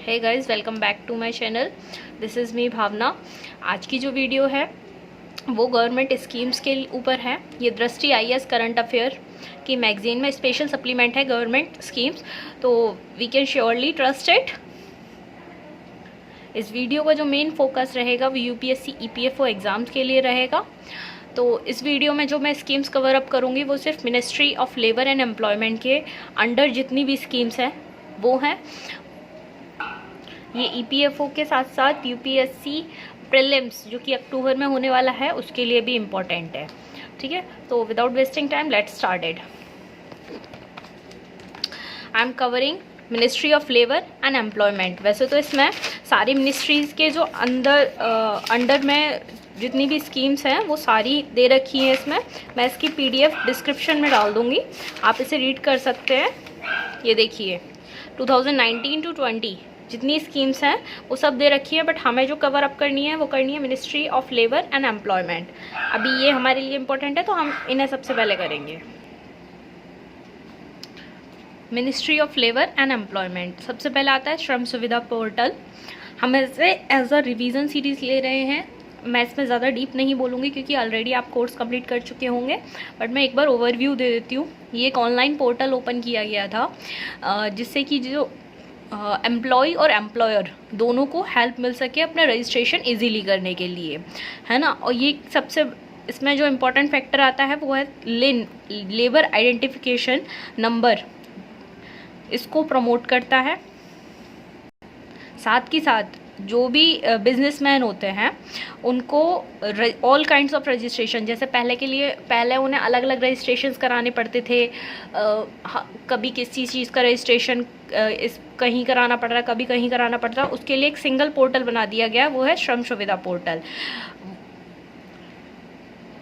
Hey guys, welcome back to my channel. This is me Bhavna. आज की जो video है वो गवर्नमेंट स्कीम्स के ऊपर है। ये दृष्टि आईएएस करंट अफेयर की मैगजीन में स्पेशल सप्लीमेंट है गवर्नमेंट स्कीम्स, तो we can surely trust it. इस वीडियो का जो मेन फोकस रहेगा वो यूपीएससी ईपीएफओ एग्ज़ाम्स के लिए रहेगा। तो इस वीडियो में जो मैं स्कीम्स कवर अप करूँगी वो सिर्फ ministry of labour and employment के अंडर जितनी भी स्कीम्स हैं वो हैं। ये ईपीएफओ के साथ साथ यूपीएससी प्रीलिम्स जो कि अक्टूबर में होने वाला है उसके लिए भी इम्पोर्टेंट है। ठीक है, तो without wasting time let's started. I am covering ministry of labour and employment. वैसे तो इसमें सारी मिनिस्ट्रीज़ के जो अंडर में जितनी भी स्कीम्स हैं वो सारी दे रखी हैं। इसमें मैं इसकी पीडीएफ डिस्क्रिप्शन में डाल दूँगी, आप इसे रीड कर सकते हैं। ये देखिए 2019 to 20 जितनी स्कीम्स हैं वो सब दे रखी है, बट हमें जो कवर अप करनी है वो करनी है ministry of labour and employment. अभी ये हमारे लिए इम्पोर्टेंट है तो हम इन्हें सबसे पहले करेंगे। Ministry of labour and employment सबसे पहले आता है श्रम सुविधा पोर्टल। हम इसे एज अ रिवीजन सीरीज़ ले रहे हैं। मैं इसमें ज़्यादा डीप नहीं बोलूँगी क्योंकि ऑलरेडी आप कोर्स कंप्लीट कर चुके होंगे, बट मैं एक बार ओवरव्यू दे देती हूँ। ये एक ऑनलाइन पोर्टल ओपन किया गया था जिससे कि जो एम्प्लॉय और एम्प्लॉयर दोनों को हेल्प मिल सके अपना रजिस्ट्रेशन इजीली करने के लिए, है ना। और ये सबसे इसमें जो इम्पोर्टेंट फैक्टर आता है वो है लिन, लेबर आइडेंटिफिकेशन नंबर, इसको प्रमोट करता है। साथ ही साथ जो भी बिजनेसमैन होते हैं उनको ऑल काइंड्स ऑफ रजिस्ट्रेशन, जैसे पहले उन्हें अलग अलग रजिस्ट्रेशंस कराने पड़ते थे। कभी किसी चीज़ का रजिस्ट्रेशन कहीं कराना पड़ रहा है, कभी कहीं कराना पड़ रहा है, उसके लिए एक सिंगल पोर्टल बना दिया गया, वो है श्रम सुविधा पोर्टल।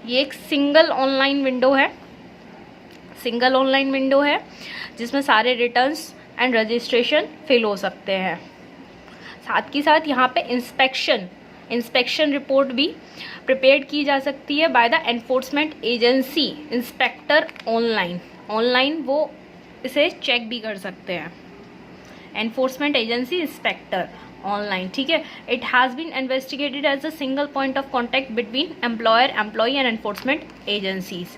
ये एक सिंगल ऑनलाइन विंडो है जिसमें सारे रिटर्न्स एंड रजिस्ट्रेशन फिल हो सकते हैं। साथ ही साथ यहाँ पे इंस्पेक्शन रिपोर्ट भी प्रिपेयर की जा सकती है by the enforcement agency inspector online वो इसे चेक भी कर सकते हैं। एनफोर्समेंट एजेंसी इंस्पेक्टर ऑनलाइन, ठीक है। It has been investigated as a single point of contact between employer, employee and enforcement agencies.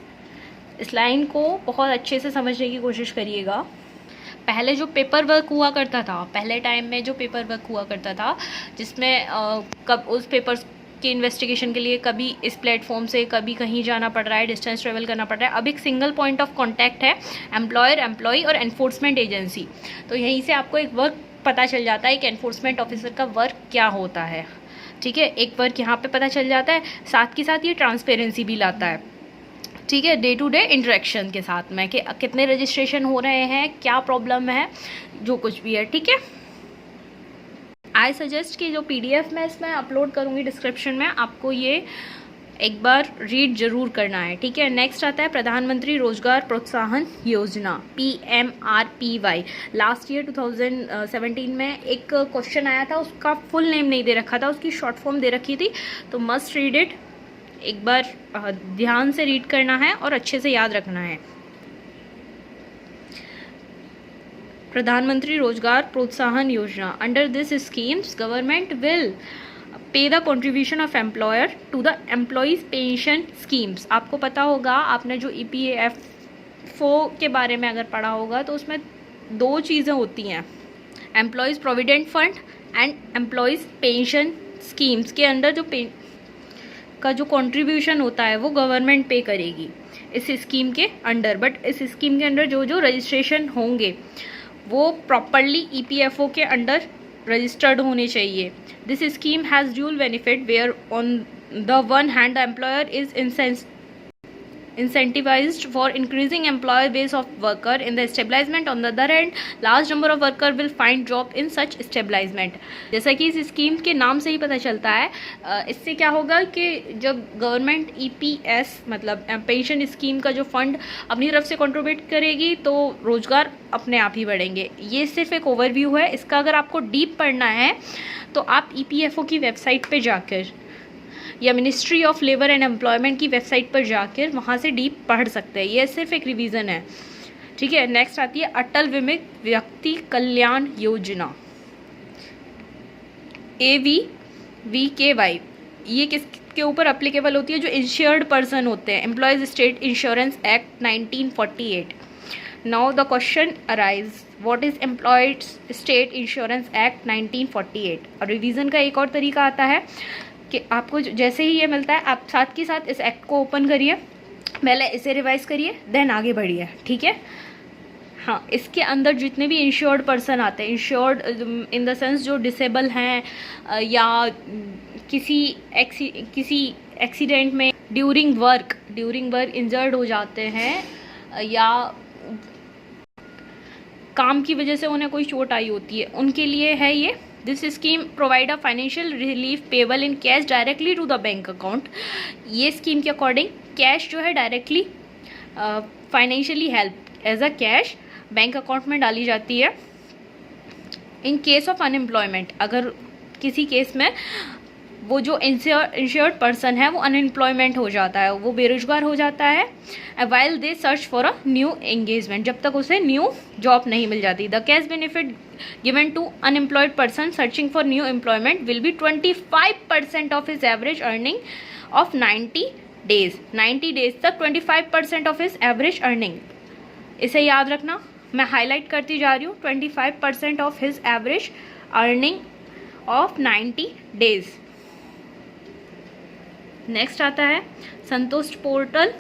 इस लाइन को बहुत अच्छे से समझने की कोशिश करिएगा। पहले जो पेपर वर्क हुआ करता था, पहले टाइम में जो पेपर वर्क हुआ करता था जिसमें कब उस पेपर्स की इन्वेस्टिगेशन के लिए कभी इस प्लेटफॉर्म से कभी कहीं जाना पड़ रहा है, डिस्टेंस ट्रेवल करना पड़ रहा है। अब एक सिंगल पॉइंट ऑफ कांटेक्ट है, एम्प्लॉयर, एम्प्लॉई और एनफोर्समेंट एजेंसी। तो यहीं से आपको एक वर्क पता चल जाता है कि एनफोर्समेंट ऑफिसर का वर्क क्या होता है। ठीक है, एक वर्क यहाँ पर पता चल जाता है। साथ ही साथ ये ट्रांसपेरेंसी भी लाता है, ठीक है, डे टू डे इंटरेक्शन के साथ में कि कितने रजिस्ट्रेशन हो रहे हैं, क्या प्रॉब्लम है, जो कुछ भी है। ठीक है, आई सजेस्ट कि जो पीडीएफ मैं इसमें अपलोड करूँगी डिस्क्रिप्शन में, आपको ये एक बार रीड जरूर करना है। ठीक है, नेक्स्ट आता है प्रधानमंत्री रोजगार प्रोत्साहन योजना, PMRPY। लास्ट ईयर 2017 में एक क्वेश्चन आया था, उसका फुल नेम नहीं दे रखा था, उसकी शॉर्ट फॉर्म दे रखी थी, तो मस्ट रीड इट। एक बार ध्यान से रीड करना है और अच्छे से याद रखना है। प्रधानमंत्री रोजगार प्रोत्साहन योजना, under this schemes government will pay the contribution of employer to the employees pension schemes. आपको पता होगा, आपने जो EPFO के बारे में अगर पढ़ा होगा तो उसमें दो चीज़ें होती हैं, employees provident fund and employees pension schemes के अंडर का जो कंट्रीब्यूशन होता है वो गवर्नमेंट पे करेगी इस स्कीम के अंडर। बट इस स्कीम के अंडर जो रजिस्ट्रेशन होंगे वो प्रॉपरली EPFO के अंडर रजिस्टर्ड होने चाहिए। This scheme has dual benefit where on the one hand the employer is incentivized for increasing employer base of worker in the establishment. On the other hand, large number of worker will find job in such establishment. जैसा कि इस scheme के नाम से ही पता चलता है, इससे क्या होगा कि जब गवर्नमेंट EPS मतलब पेंशन स्कीम का जो फंड अपनी तरफ से कंट्रीब्यूट करेगी तो रोजगार अपने आप ही बढ़ेंगे। ये सिर्फ एक ओवरव्यू है, इसका अगर आपको डीप पढ़ना है तो आप EPFO की वेबसाइट पे जाकर या ministry of labour and employment की वेबसाइट पर जाकर वहाँ से डीप पढ़ सकते हैं। ये सिर्फ एक रिवीजन है। ठीक है, नेक्स्ट आती है अटल बीमित व्यक्ति कल्याण योजना। AVVKY ये किसके ऊपर अप्लीकेबल होती है? जो इंश्योर्ड पर्सन होते हैं, employees state insurance act 1948। Now the question arise, what is employees state insurance act 1948? और रिवीजन का एक और तरीका आता है कि आपको जैसे ही ये मिलता है आप साथ के साथ इस एक्ट को ओपन करिए, पहले इसे रिवाइज करिए, देन आगे बढ़िए, ठीक है। हाँ, इसके अंदर जितने भी इंश्योर्ड पर्सन आते हैं, इंश्योर्ड इन द सेंस जो डिसेबल हैं या किसी एक्सीडेंट में ड्यूरिंग वर्क इंजर्ड हो जाते हैं या काम की वजह से उन्हें कोई चोट आई होती है, उनके लिए है ये। This scheme provide a financial relief payable in cash directly to the bank account. ये स्कीम के अकॉर्डिंग कैश जो है directly financially help as a cash bank account में डाली जाती है। इन केस ऑफ अनएम्प्लॉयमेंट, अगर किसी केस में वो जो इंश्योर्ड पर्सन है वो अनएम्प्लॉयमेंट हो जाता है, वो बेरोजगार हो जाता है, while they search for a new engagement, जब तक उसे न्यू जॉब नहीं मिल जाती। The cash benefit given to unemployed person searching for new employment will be 25% of his average earning of 90 days. 90 days तक 25% ऑफ हिज एवरेज अर्निंग, इसे याद रखना, मैं हाईलाइट करती जा रही हूँ। 25% of his average earning of 90 days. Next आता है Santosh portal.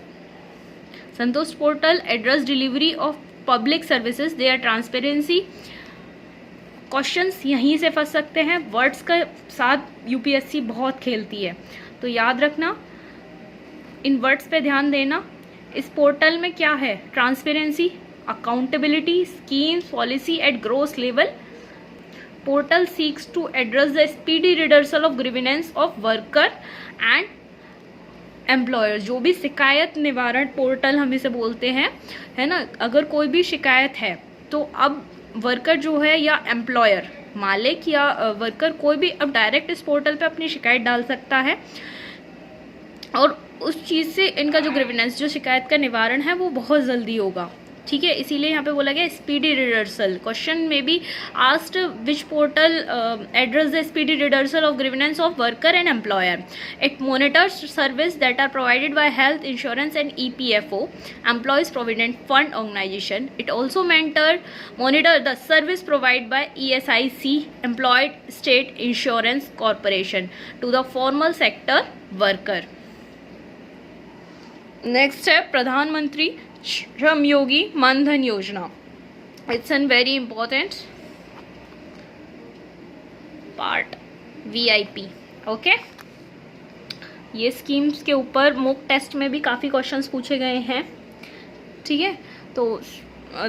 Santosh portal address delivery of public services, they are transparency. Questions यहीं से फंस सकते हैं, वर्ड्स के साथ यूपीएससी बहुत खेलती है, तो याद रखना, इन वर्ड्स पे ध्यान देना। इस पोर्टल में क्या है? Transparency, accountability, scheme, policy at gross level. Portal seeks to address the speedy redressal of grievance of worker and employer. जो भी शिकायत निवारण पोर्टल हम इसे बोलते हैं, है ना, अगर कोई भी शिकायत है तो अब वर्कर जो है या एम्प्लॉयर, मालिक या वर्कर, कोई भी अब डायरेक्ट इस पोर्टल पे अपनी शिकायत डाल सकता है और उस चीज़ से इनका जो ग्रीवेंस, जो शिकायत का निवारण है, वो बहुत जल्दी होगा, ठीक है। इसीलिए यहाँ पे बोला गया स्पीडी रिडर्सल। क्वेश्चन में भी asked which portal address the speedy redressal of grievance of worker and employer. It monitors service that are provided by health insurance and EPFO, employees provident fund organisation. It also monitor the service provide by ESIC, employed state insurance corporation, to the formal sector worker. Next है Pradhanmantri Shram Yogi Maandhan Yojana. It's an very important part, VIP, okay. ये schemes के ऊपर mock test में भी काफ़ी questions पूछे गए हैं, ठीक है। तो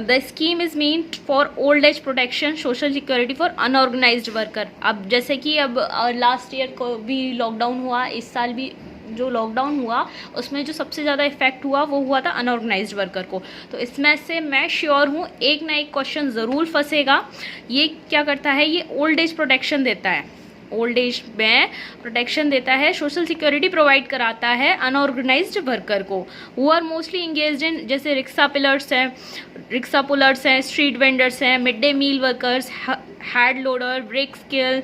the scheme is meant for old age protection, social security for unorganised worker. अब जैसे कि अब लास्ट ईयर को भी लॉकडाउन हुआ, इस साल भी जो लॉकडाउन हुआ उसमें जो सबसे ज़्यादा इफेक्ट हुआ वो हुआ था अनऑर्गेनाइज्ड वर्कर को। तो इसमें से मैं श्योर हूँ एक ना एक क्वेश्चन ज़रूर फंसेगा। ये क्या करता है? ये ओल्ड एज प्रोटेक्शन देता है, ओल्ड एज में प्रोटेक्शन देता है, सोशल सिक्योरिटी प्रोवाइड कराता है अनऑर्गेनाइज्ड वर्कर को, who are mostly engaged in, जैसे रिक्शा पुलर्स हैं, स्ट्रीट वेंडर्स हैं, mid day meal workers, head loader, brick स्किल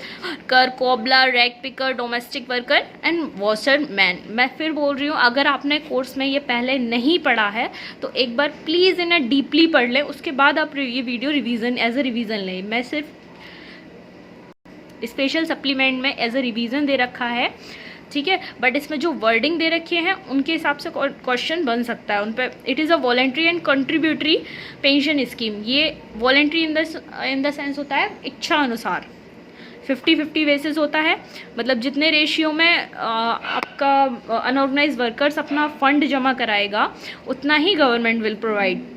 कर, cobbler, rag picker, domestic worker and washerman. मैं फिर बोल रही हूँ, अगर आपने कोर्स में ये पहले नहीं पढ़ा है तो एक बार प्लीज़ इन्हें डीपली पढ़ लें, उसके बाद आप ये video revision as a revision लें। मैं सिर्फ स्पेशल सप्लीमेंट में एज अ रिवीजन दे रखा है, ठीक है, बट इसमें जो वर्डिंग दे रखे हैं उनके हिसाब से क्वेश्चन बन सकता है उन पर। It is a voluntary and contributory pension scheme. ये वॉलेंट्री इन द सेंस होता है इच्छा अनुसार, 50-50 बेसिस होता है, मतलब जितने रेशियो में आपका अनऑर्गेनाइज्ड वर्कर्स अपना फंड जमा कराएगा उतना ही government will provide.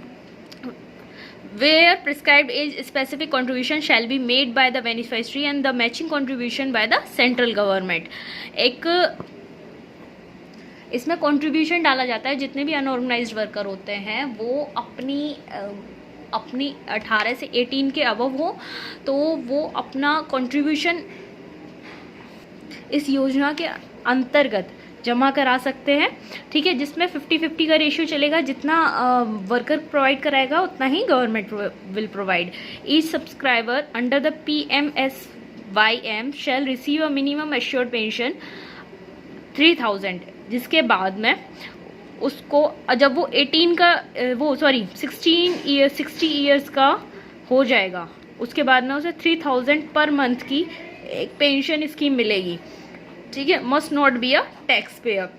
Where prescribed age specific contribution shall be made by the beneficiary and the matching contribution by the central government। एक इसमें कंट्रीब्यूशन डाला जाता है, जितने भी अनऑर्गेनाइज्ड वर्कर होते हैं वो अपनी 18 से 18 के अबव हो तो वो अपना कंट्रीब्यूशन इस योजना के अंतर्गत जमा करा सकते हैं, ठीक है, जिसमें 50-50 का रेशियो चलेगा, जितना वर्कर प्रोवाइड कराएगा उतना ही government will provide. Each subscriber under the YM shall receive a minimum assured pension 3000, जिसके बाद में उसको जब वो 60 ईयर्स का हो जाएगा, उसके बाद में उसे 3000 पर मंथ की एक पेंशन स्कीम मिलेगी। ठीक है, must not be a tax payer,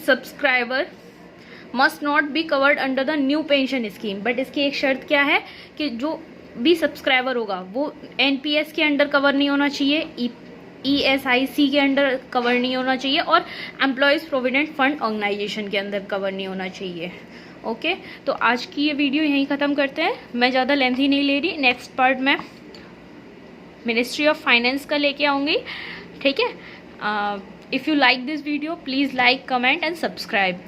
subscriber must not be covered under the new pension scheme. But इसकी एक शर्त क्या है कि जो भी सब्सक्राइबर होगा वो NPS के अंडर कवर नहीं होना चाहिए, ESIC के अंडर कवर नहीं होना चाहिए और एम्प्लॉयज़ प्रोविडेंट फंड ऑर्गेनाइजेशन के अंदर कवर नहीं होना चाहिए। ओके, तो आज की ये वीडियो यहीं ख़त्म करते हैं, मैं ज़्यादा लेंथी नहीं ले रही। नेक्स्ट पार्ट में मिनिस्ट्री ऑफ फाइनेंस का लेके आऊँगी। ठीक है, if you like this video please like, comment and subscribe.